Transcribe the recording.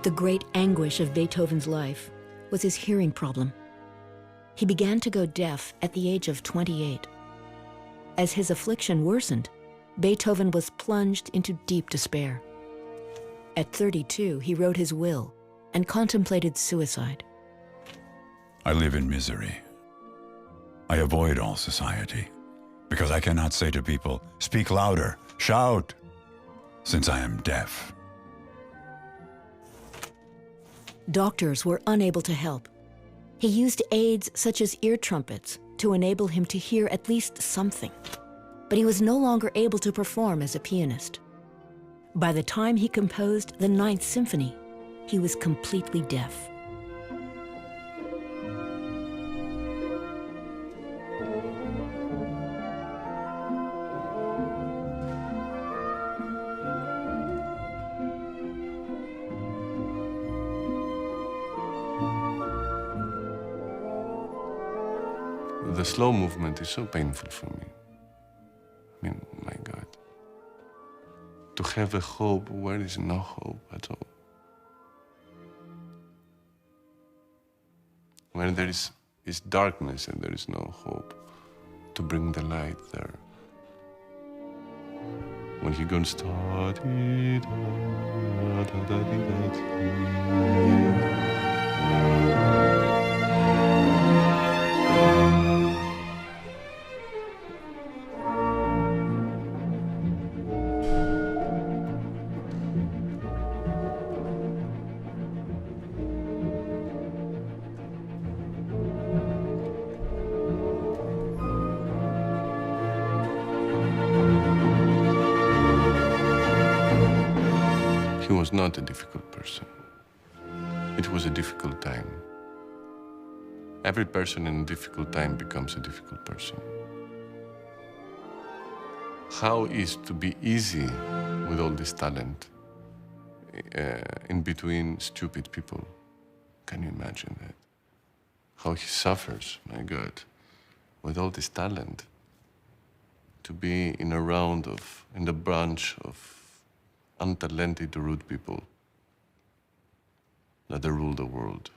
The great anguish of Beethoven's life was his hearing problem. He began to go deaf at the age of 28. As his affliction worsened, Beethoven was plunged into deep despair. At 32, he wrote his will and contemplated suicide. I live in misery. I avoid all society because I cannot say to people, "Speak louder, shout," since I am deaf. Doctors were unable to help. He used aids such as ear trumpets to enable him to hear at least something, but he was no longer able to perform as a pianist. By the time he composed the Ninth Symphony, he was completely deaf. The slow movement is so painful for me. I mean, my God. To have a hope where there is no hope at all. When there is darkness and there is no hope, to bring the light there. When he goes, he was not a difficult person. It was a difficult time. Every person in a difficult time becomes a difficult person. How is to be easy with all this talent in between stupid people? Can you imagine that? How he suffers, my God, with all this talent, to be in the branch of untalented, rude people that rule the world.